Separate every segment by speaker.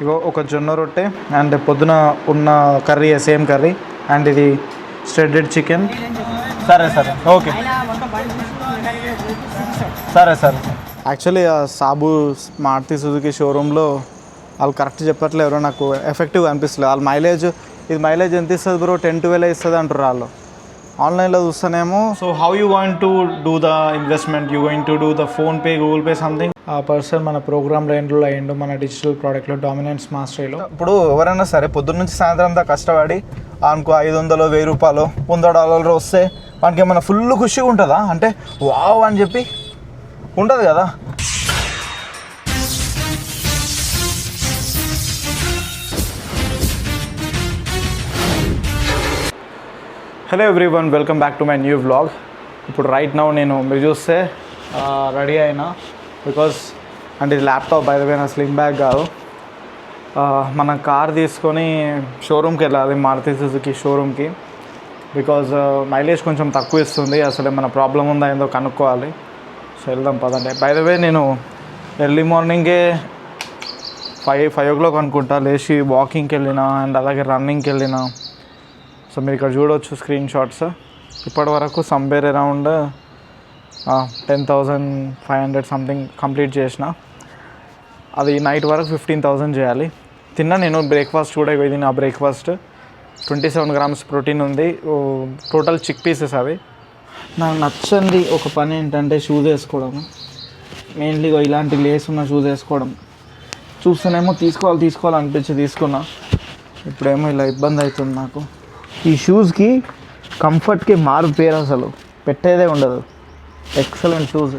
Speaker 1: ఇగో ఒక జొన్న రొట్టె అండ్ పొద్దున ఉన్న కర్రీ సేమ్ కర్రీ అండ్ ఇది స్ట్రెడెడ్ చికెన్. సరే ఓకే సరే. యాక్చువల్లీ సాబు మారుతి సుజుకి షోరూంలో వాళ్ళు కరెక్ట్ చెప్పట్లేరు, నాకు ఎఫెక్టివ్గా అనిపిస్తలేదు. వాళ్ళ మైలేజ్ ఎంత ఇస్తుంది బ్రో, 10-12 ఇస్తుంది అంటారు వాళ్ళు. ఆన్లైన్లో చూస్తేనేమో. So how you want to do the investment, you going to do the PhonePe, Google Pay something. ఆ పర్సన్ మన ప్రోగ్రామ్లో అయ్యిండు, మన డిజిటల్ ప్రోడక్ట్లో డామినెన్స్ మాస్టరీలో. ఇప్పుడు ఎవరైనా సరే పొద్దున్న నుంచి సాయంత్రం దాకా కష్టపడి అనుకో 500, 1000 రూపాయలు, $100 వస్తే వానికి ఏమైనా ఫుల్ ఖుషిగా ఉంటుందా? అంటే వావ్ అని చెప్పి ఉంటుంది కదా. Hello everyone, welcome back to my new vlog. ఇప్పుడు రైట్ నౌ మీరు చూస్తే రెడీ అయినా బికాస్ అంటే ఇది ల్యాప్టాప్ బై ద వే, నా స్లిమ్ బ్యాగ్ కాదు. మన కార్ తీసుకొని షోరూమ్కి వెళ్ళాలి, మారుతి సుజుకి షోరూమ్కి. బికాజ్ మైలేజ్ కొంచెం తక్కువ ఇస్తుంది, అసలు ఏమైనా ప్రాబ్లం ఉందా ఏందో కనుక్కోవాలి. సో వెళ్దాం పదండి. బై ద వే నేను ఎర్లీ మార్నింగే 5 o'clock అనుకుంటా లేచి వాకింగ్కి వెళ్ళినా అండ్ అలాగే రన్నింగ్కి వెళ్ళినా. సో మీరు ఇక్కడ చూడవచ్చు స్క్రీన్ షాట్స్. ఇప్పటి వరకు సమ్వేర్ అరౌండ్ 10,500 సంథింగ్ కంప్లీట్ చేసిన. అది నైట్ వరకు 15,000 చేయాలి. తిన్నా నేను బ్రేక్ఫాస్ట్ కూడా. ఇది నా బ్రేక్ఫాస్ట్ 27 grams ప్రోటీన్ ఉంది, టోటల్ చిక్ పీసెస్ అవి. నాకు నచ్చంది ఒక పని ఏంటంటే షూస్ వేసుకోవడం. మెయిన్లీ ఇలాంటి లేస్ ఉన్న షూస్ వేసుకోవడం. చూస్తేనేమో తీసుకోవాలనిపించి తీసుకున్నా. ఇప్పుడేమో ఇలా ఇబ్బంది అవుతుంది నాకు. ఈ షూస్కి కంఫర్ట్కి మారు పేరు అసలు పెట్టేదే ఉండదు. Excellent shoes.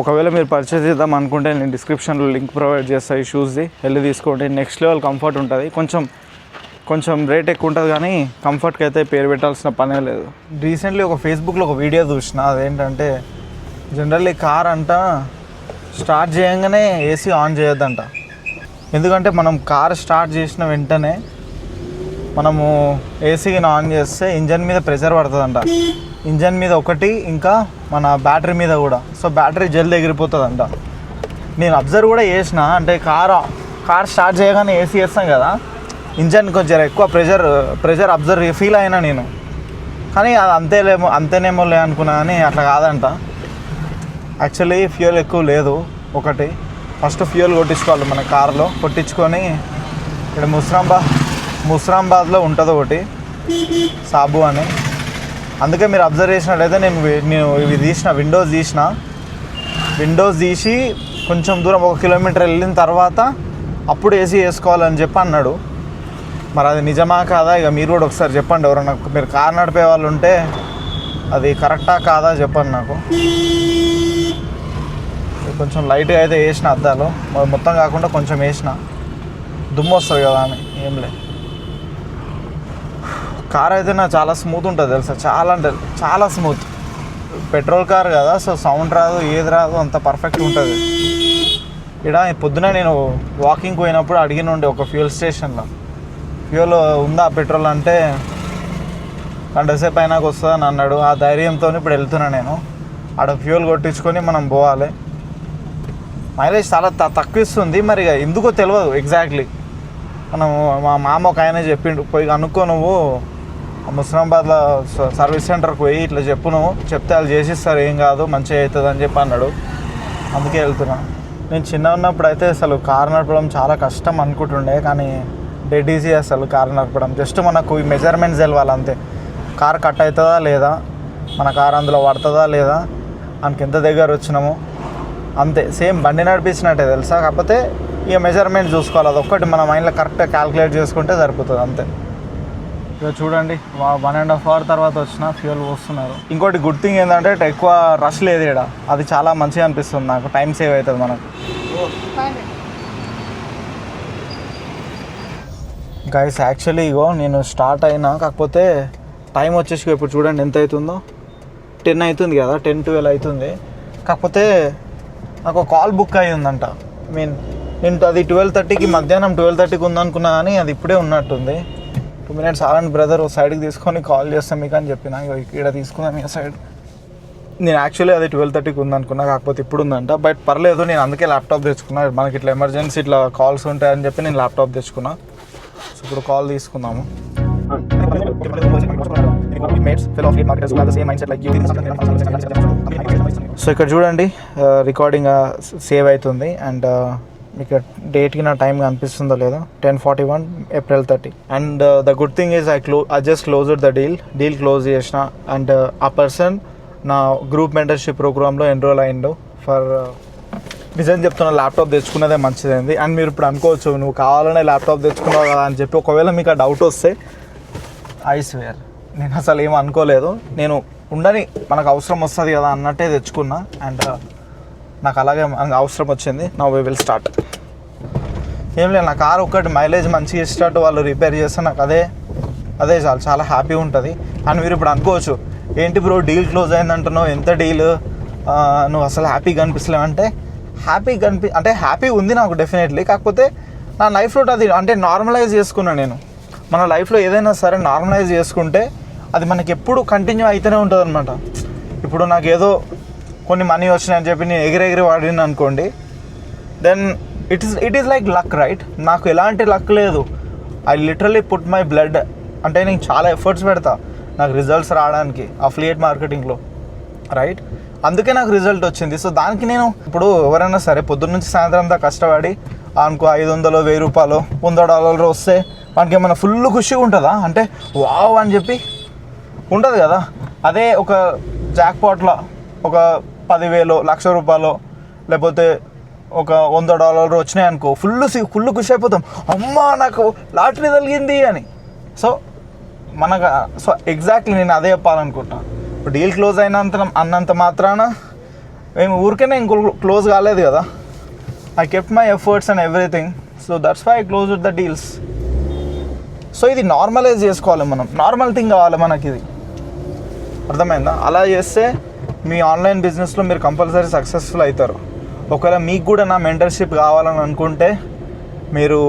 Speaker 1: ఒకవేళ మీరు పర్చేస్ చేద్దాం అనుకుంటే నేను డిస్క్రిప్షన్లో లింక్ ప్రొవైడ్ చేస్తాను. ఈ షూస్ది వెళ్ళి తీసుకోండి. నెక్స్ట్ లెవెల్ కంఫర్ట్ ఉంటుంది. కొంచెం రేట్ ఎక్కువ ఉంటుంది కానీ కంఫర్ట్కి అయితే పేరు పెట్టాల్సిన పనే లేదు. రీసెంట్లీ ఒక ఫేస్బుక్లో ఒక వీడియో చూసిన. అదేంటంటే జనరల్లీ కార్ అంట స్టార్ట్ చేయగానే ఏసీ ఆన్ చేయొద్దంట. ఎందుకంటే మనం కార్ స్టార్ట్ చేసిన వెంటనే మనము ఏసీని ఆన్ చేస్తే ఇంజన్ మీద ప్రెషర్ పడుతుందంట. ఇంజన్ మీద ఒకటి, ఇంకా మన బ్యాటరీ మీద కూడా. సో బ్యాటరీ జల్ది ఎగిరిపోతుందంట. నేను అబ్జర్వ్ కూడా చేసిన. అంటే కార్ స్టార్ట్ చేయగానే ఏసీ వేస్తాం కదా, ఇంజన్ కొంచెం ఎక్కువ ప్రెషర్ అబ్జర్వ్ ఫీల్ అయినా నేను. కానీ అది అంతేనేమో అనుకున్నా, కానీ అట్లా కాదంట. యాక్చువల్లీ ఫ్యూయల్ ఎక్కువ లేదు. ఒకటి ఫస్ట్ ఫ్యూయల్ కొట్టించుకోవాలి మన కార్లో. కొట్టించుకొని ఇక్కడ ముస్రాంబాద్లో ఉంటుంది ఒకటి సాబు అని. అందుకే మీరు అబ్జర్వ్ చేసినట్లయితే నేను ఇవి విండోస్ తీసి కొంచెం దూరం 1 kilometer వెళ్ళిన తర్వాత అప్పుడు ఏసీ వేసుకోవాలని చెప్పి అన్నాడు. మరి అది నిజమా కాదా ఇక మీరు కూడా ఒకసారి చెప్పండి. ఎవరన్నా మీరు కార్ నడిపే వాళ్ళు ఉంటే అది కరెక్టా కాదా చెప్పండి నాకు. కొంచెం లైట్గా అయితే వేసిన అద్దాలు, మొత్తం కాకుండా కొంచెం వేసిన. దుమ్ము వస్తుంది కదా అని ఏం లేదు. కార్ అయితే నాకు చాలా స్మూత్ ఉంటుంది తెలుసా, చాలా అంటే చాలా స్మూత్. పెట్రోల్ కార్ కదా, సో సౌండ్ రాదు, ఏది రాదు, అంత పర్ఫెక్ట్గా ఉంటుంది. ఇక్కడ పొద్దున నేను వాకింగ్ పోయినప్పుడు అడిగినండి ఒక ఫ్యూయల్ స్టేషన్లో, ఫ్యూయల్ ఉందా పెట్రోల్ అంటే గంటసేపు అయినాక వస్తుందని అన్నాడు. ఆ ధైర్యంతో ఇప్పుడు వెళ్తున్నా నేను. ఆడ ఫ్యూయల్ కొట్టించుకొని మనం పోవాలి. మైలేజ్ చాలా తక్కువ ఇస్తుంది. మరి ఎందుకో తెలియదు ఎగ్జాక్ట్లీ. మా మామ ఒక ఆయన చెప్పిండు, పోయి అనుకో నువ్వు ముస్లిమాబాద్లో సర్వీస్ సెంటర్కి పోయి ఇట్లా చెప్పు, నువ్వు చెప్తే వాళ్ళు చేసిస్తారు, ఏం కాదు మంచిగా అవుతుంది అని చెప్పి అన్నాడు. అందుకే వెళ్తున్నా. నేను చిన్న ఉన్నప్పుడు అయితే అసలు కారు నడపడం చాలా కష్టం అనుకుంటుండే, కానీ డెడ్ ఈజీ అసలు కారు నడపడం. జస్ట్ మనకు ఈ మెజర్మెంట్స్ తెలవాలి అంతే. కారు కట్ అవుతుందా లేదా, మన కారు అందులో పడుతుందా లేదా, మనకి ఎంత దగ్గర వచ్చినాము అంతే. సేమ్ బండి నడిపించినట్టే తెలుసా, కాకపోతే ఇక మెజర్మెంట్ చూసుకోవాలి. అదొక్కటి మన మైండ్లో కరెక్ట్గా క్యాలిక్యులేట్ చేసుకుంటే సరిపోతుంది అంతే. ఇక చూడండి 1.5 hour తర్వాత వచ్చిన ఫ్యూయల్ పోస్తున్నారు. ఇంకోటి గుడ్ థింగ్ ఏంటంటే ఎక్కువ రష్ లేదు ఇక్కడ. అది చాలా మంచిగా అనిపిస్తుంది నాకు. టైం సేవ్ అవుతుంది మనకు. గైస్ యాక్చువల్లీ ఇగో నేను స్టార్ట్ అయినా, కాకపోతే టైం వచ్చేసి ఇప్పుడు చూడండి ఎంత అవుతుందో. 10 అవుతుంది కదా, 10-12 అవుతుంది. కాకపోతే నాకు ఒక కాల్ బుక్ అయ్యి ఉందంట. నేను అది 12:30కి మధ్యాహ్నం 12:30కి ఉందనుకున్నా, కానీ అది ఇప్పుడే ఉన్నట్టుంది. 2 minutes ఆగండి బ్రదర్, సైడ్కి తీసుకొని కాల్ చేస్తాం మీకు అని చెప్పిన. ఇక్కడ తీసుకుందాం ఇక సైడ్. నేను యాక్చువల్లీ అది 12:30కి ఉందనుకున్నా, కాకపోతే ఇప్పుడు ఉందంట. బట్ పర్లేదు, నేను అందుకే ల్యాప్టాప్ తెచ్చుకున్నా. మనకి ఇట్లా ఎమర్జెన్సీ ఇట్లా కాల్స్ ఉంటాయని చెప్పి నేను ల్యాప్టాప్ తెచ్చుకున్నా. సో ఇప్పుడు కాల్ తీసుకుందాము. సో ఇక్కడ చూడండి, రికార్డింగ్ సేవ్ అవుతుంది. అండ్ మీకు డేట్కి నా టైం కనిపిస్తుందో లేదో, 10:41 April 30. And the good thing is I just closed the deal close చేసిన. అండ్ ఆ పర్సన్ నా గ్రూప్ మెంటర్షిప్ ప్రోగ్రాంలో ఎన్రోల్ అయ్యిండు. ఫర్ నిజం చెప్తున్నా, ల్యాప్టాప్ తెచ్చుకున్నదే మంచిదైంది. అండ్ మీరు ఇప్పుడు అనుకోవచ్చు, నువ్వు కావాలనే ల్యాప్టాప్ తెచ్చుకున్నావు కదా అని చెప్పి. ఒకవేళ మీకు ఆ డౌట్ వస్తే, ఐ స్వేర్ నేను అసలు ఏమీ అనుకోలేదు. నేను ఉండని, మనకు అవసరం వస్తుంది కదా అన్నట్టే తెచ్చుకున్నా. అండ్ నాకు అలాగే అవసరం వచ్చింది. Now we will start. ఏం లేదు, నా కారు ఒక్కటి మైలేజ్ మంచిగా ఇచ్చినట్టు వాళ్ళు రిపేర్ చేస్తే నాకు అదే చాలా హ్యాపీ ఉంటుంది. అండ్ మీరు ఇప్పుడు అనుకోవచ్చు, ఏంటి బ్రో డీల్ క్లోజ్ అయిందంటున్నావు, ఎంత డీల్, నువ్వు అసలు హ్యాపీగా అనిపిస్తలేవు అంటే, హ్యాపీ ఉంది నాకు డెఫినెట్లీ. కాకపోతే నా లైఫ్లో అది అంటే నార్మలైజ్ చేసుకున్నాను నేను. మన లైఫ్లో ఏదైనా సరే నార్మలైజ్ చేసుకుంటే అది మనకి ఎప్పుడు కంటిన్యూ అయితేనే ఉంటుంది అనమాట. ఇప్పుడు నాకు ఏదో కొన్ని మనీ వచ్చినాయని చెప్పి నేను ఎగిరెగిరి వాడిన అనుకోండి, then it is like luck, right? నాకు ఎలాంటి లక్ లేదు. I literally put my blood, అంటే నేను చాలా ఎఫర్ట్స్ పెడతా నాకు రిజల్ట్స్ రావడానికి అఫిలియేట్ మార్కెటింగ్లో, రైట్? అందుకే నాకు రిజల్ట్ వచ్చింది. సో దానికి నేను ఇప్పుడు ఎవరైనా సరే పొద్దున్న నుంచి సాయంత్రం దాకా కష్టపడి అనుకో 500, 1000 రూపాయలు, $100 వస్తే మనకి ఏమైనా ఫుల్ ఖుషిగా ఉంటుందా? అంటే వావ్ అని చెప్పి ఉంటుంది కదా. అదే ఒక జాక్పాట్లో ఒక 10,000, ₹1,00,000 లేకపోతే ఒక $100 వచ్చినాయి అనుకో, ఫుల్ ఖుషి అయిపోతాం, అమ్మా నాకు లాటరీ తగిలింది అని. సో ఎగ్జాక్ట్లీ నేను అదే చెప్పాలనుకుంటాను. ఇప్పుడు డీల్ క్లోజ్ అన్నంత మాత్రాన మేము ఊరికేనే ఇంకో క్లోజ్ కాలేదు కదా. I kept my efforts and everything. So that's why I closed the deals. So ఇది నార్మలైజ్ చేసుకోవాలి మనం, నార్మల్ థింగ్ కావాలి మనకి, ఇది అర్థమైందా? అలా చేస్తే మీ ఆన్లైన్ బిజినెస్లో మీరు కంపల్సరీ సక్సెస్ఫుల్ అవుతారు. ఒకవేళ మీకు కూడా నా మెంటర్షిప్ కావాలని అనుకుంటే మీరు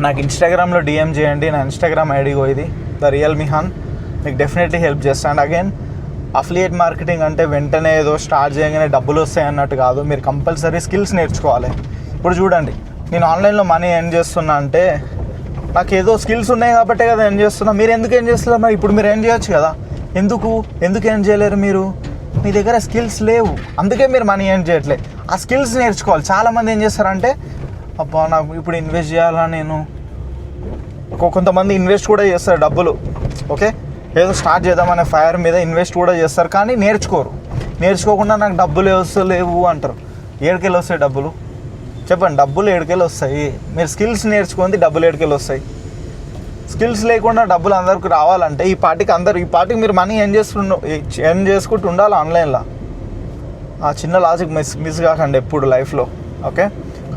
Speaker 1: నాకు ఇన్స్టాగ్రామ్లో DM చేయండి. నా ఇన్స్టాగ్రామ్ ఐడిగో ఇది, ద రియల్ మిహాన్. మీకు డెఫినెట్లీ హెల్ప్ చేస్తాను. అండ్ అగైన్, అఫిలియేట్ మార్కెటింగ్ అంటే వెంటనే ఏదో స్టార్ట్ చేయగానే డబ్బులు వస్తాయి అన్నట్టు కాదు. మీరు కంపల్సరీ స్కిల్స్ నేర్చుకోవాలి. ఇప్పుడు చూడండి, నేను ఆన్లైన్లో మనీ ఎర్న్ చేస్తున్నా అంటే నాకు ఏదో స్కిల్స్ ఉన్నాయి కాబట్టే కదా ఎర్న్ చేస్తున్నా. మీరు ఎందుకు ఎర్న్ చేస్తున్నారు? మరి ఇప్పుడు మీరు ఎర్న్ చేయొచ్చు కదా. ఎందుకు ఎర్న్ చేయలేరు? మీ దగ్గర స్కిల్స్ లేవు, అందుకే మీరు మనీ ఎర్న్ చేయట్లేదు. ఆ స్కిల్స్ నేర్చుకోవాలి. చాలామంది ఏం చేస్తారంటే, అబ్బా నాకు ఇప్పుడు ఇన్వెస్ట్ చేయాలా, నేను కొంతమంది ఇన్వెస్ట్ కూడా చేస్తారు డబ్బులు, ఓకే, ఏదో స్టార్ట్ చేద్దామనే ఫైర్ మీద ఇన్వెస్ట్ కూడా చేస్తారు, కానీ నేర్చుకోకుండా నాకు డబ్బులు వస్తలేవు అంటారు. ఏడుకెళ్ళి వస్తాయి డబ్బులు? చెప్పండి, డబ్బులు ఏడుకెళ్ళి వస్తాయి? మీరు స్కిల్స్ నేర్చుకుంది డబ్బులు ఏడుకెళ్ళి వస్తాయి? స్కిల్స్ లేకుండా డబ్బులు అందరికి రావాలంటే ఈ పార్టీకి మీరు మనీ ఎర్న్ చేసుకుంటూ ఉండాలి ఆన్లైన్లో. ఆ చిన్న లాజిక్ మిస్ కాకండి ఎప్పుడు లైఫ్లో, ఓకే?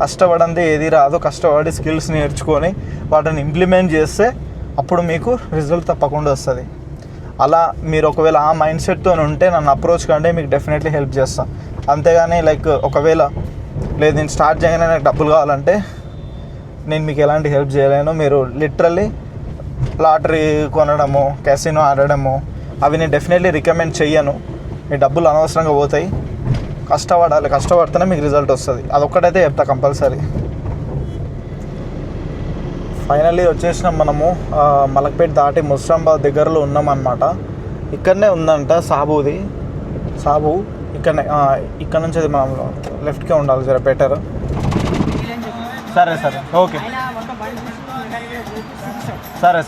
Speaker 1: కష్టపడంది ఏది రాదు. కష్టపడి స్కిల్స్ నేర్చుకొని వాటిని ఇంప్లిమెంట్ చేస్తే అప్పుడు మీకు రిజల్ట్ తప్పకుండా వస్తుంది. అలా మీరు ఒకవేళ ఆ మైండ్ సెట్తో ఉంటే నన్ను అప్రోచ్ కంటే మీకు డెఫినెట్లీ హెల్ప్ చేస్తాను. అంతేగాని లైక్ ఒకవేళ లేదు నేను స్టార్ట్ చేయగానే నాకు డబ్బులు కావాలంటే నేను మీకు ఎలాంటి హెల్ప్ చేయలేను. మీరు లిటరల్లీ లాటరీ కొనడము, క్యాసినో ఆడడము అవి నేను డెఫినెట్లీ రికమెండ్ చెయ్యను. మీ డబ్బులు అనవసరంగా పోతాయి. కష్టపడితేనే మీకు రిజల్ట్ వస్తుంది. అదొక్కటైతే చెప్తా కంపల్సరీ. ఫైనల్లీ వచ్చేసినాం మనము. మలక్పేట దాటి ముస్రాంబాద్ దగ్గరలో ఉన్నామన్నమాట. ఇక్కడనే ఉందంట సాబు ఇక్కడనే. ఇక్కడ నుంచి అది మనం లెఫ్ట్కే ఉండాలి, జర బెటర్. సరే ఓకే, సరే.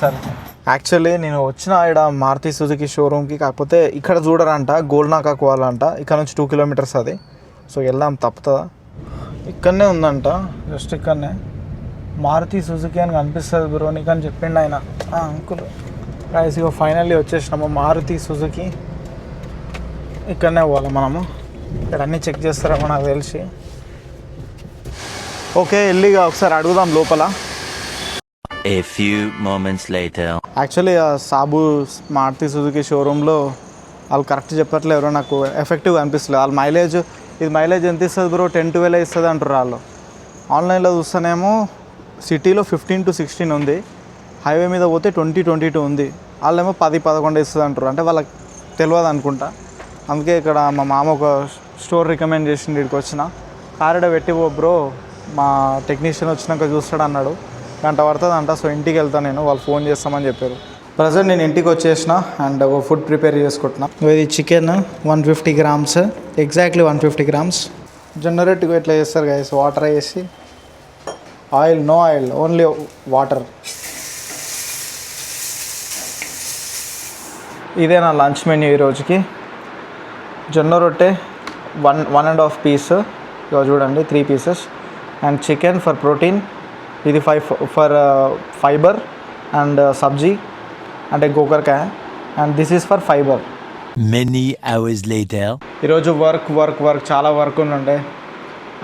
Speaker 1: యాక్చువల్లీ నేను వచ్చిన ఇక్కడ మారుతి సుజుకి షోరూమ్కి, కాకపోతే ఇక్కడ చూడరంట, గోల్నాకా పోవాలంట. ఇక్కడ నుంచి 2 kilometers అది. సో వెళ్దాం, తప్పుతుందా? ఇక్కడనే ఉందంట, జస్ట్ ఇక్కడనే. మారుతి సుజుకి అని కనిపిస్తుంది బ్రో నీకు అని చెప్పిండు ఆయన, అంకుల్. గైస్ ఇగో ఫైనల్లీ వచ్చేసినాము మారుతి సుజుకి. ఇక్కడనే పోవాలి మనము. ఇక్కడ అన్నీ చెక్ చేస్తారేమో నాకు తెలిసి. ఓకే, వెళ్ళిగా ఒకసారి అడుగుదాం లోపల.
Speaker 2: A few moments later.
Speaker 1: Actually Sabu Maruti Suzuki షోరూంలో వాళ్ళు కరెక్ట్ చెప్పట్లేరు, నాకు ఎఫెక్టివ్గా అనిపిస్తలేదు. వాళ్ళ మైలేజ్ ఎంత ఇస్తుంది బ్రో? 10-12 ఇస్తుంది అంటారు వాళ్ళు. ఆన్లైన్లో చూస్తేనేమో సిటీలో 15 to 16 ఉంది, హైవే మీద పోతే 20-22 ఉంది. వాళ్ళేమో 10-11 ఇస్తుంది అంటారు. అంటే వాళ్ళకి తెలియదు అనుకుంటా. అందుకే ఇక్కడ మా మామ ఒక స్టోర్ రికమెండ్ చేసింది, ఇక్కడికి వచ్చిన. కారిడ పెట్టి పో బ్రో, మా టెక్నీషియన్ వచ్చినాక చూస్తాడు అన్నాడు. గంట పడుతుందంట. సో ఇంటికి వెళ్తాను నేను, వాళ్ళు ఫోన్ చేస్తామని చెప్పారు. ప్రజెంట్ నేను ఇంటికి వచ్చేసిన అండ్ ఒక ఫుడ్ ప్రిపేర్ చేసుకుంటున్నా. ఇది చికెన్ 150 grams, ఎగ్జాక్ట్లీ 150 grams. జనరేట్గా ఎట్లా చేస్తారు గైస్, వాటర్ వేసి, oil no oil, only water. ఇదే నా లంచ్ మెన్యూ ఈరోజుకి. జొన్న రొట్టె 1.5 పీస్, ఇక చూడండి 3 pieces. And chicken for protein, ఇది 5 ఫర్ ఫైబర్. అండ్ సబ్జీ అంటే గోకరకాయ, and this is for fibre.
Speaker 2: Many hours later.
Speaker 1: ఈరోజు వర్క్ చాలా వర్క్ ఉండే.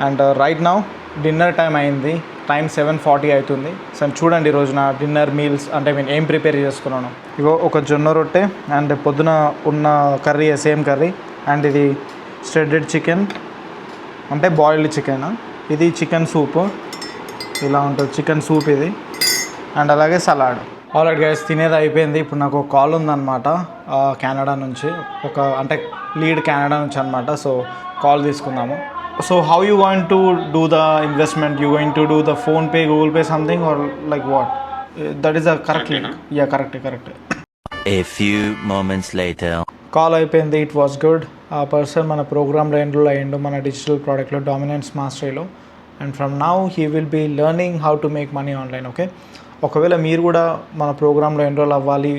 Speaker 1: And right now dinner time అయింది. టైం 7:40 అవుతుంది. సో చూడండి ఈరోజు నా డిన్నర్ మీల్స్ అంటే నేను ఏం ప్రిపేర్ చేసుకున్నాను. ఇగో ఒక జొన్న రొట్టె అండ్ పొద్దున ఉన్న కర్రీ, సేమ్ కర్రీ. అండ్ ఇది స్ట్రెడెడ్ చికెన్ అంటే బాయిల్డ్ చికెన్. ఇది చికెన్ సూప్, ఇలా ఉంటుంది చికెన్ సూప్ ఇది. అండ్ అలాగే సలాడ్. ఆల్రెడీ గైస్ తినేది అయిపోయింది. ఇప్పుడు నాకు ఒక కాల్ ఉందన్నమాట కెనడా నుంచి, ఒక అంటే లీడ్ కెనడా నుంచి అనమాట. సో కాల్ తీసుకుందాము. So how you going to do the investment? You going to do the PhonePe, Google Pay something, or like what? That is the correct link. Yeah correct.
Speaker 2: A few moments later.
Speaker 1: Call అయిపోయింది. It was good. ఆ person మన ప్రోగ్రామ్లో enrol అయ్యిండు, మన digital ప్రోడక్ట్లో dominance మాస్టరీలో. And from now he will be learning how to make money online. Okay, ఒకవేళ మీరు కూడా మన ప్రోగ్రాంలో ఎన్రోల్ అవ్వాలి,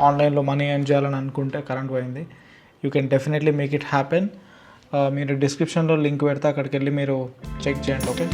Speaker 1: ఆన్లైన్లో మనీ ఎర్న్ చేయాలని అనుకుంటే, కరెంట్ పోయింది, you can definitely make it happen. మీరు డిస్క్రిప్షన్లో లింక్ పెడితే అక్కడికి వెళ్ళి మీరు చెక్ చేయండి. ఓకే.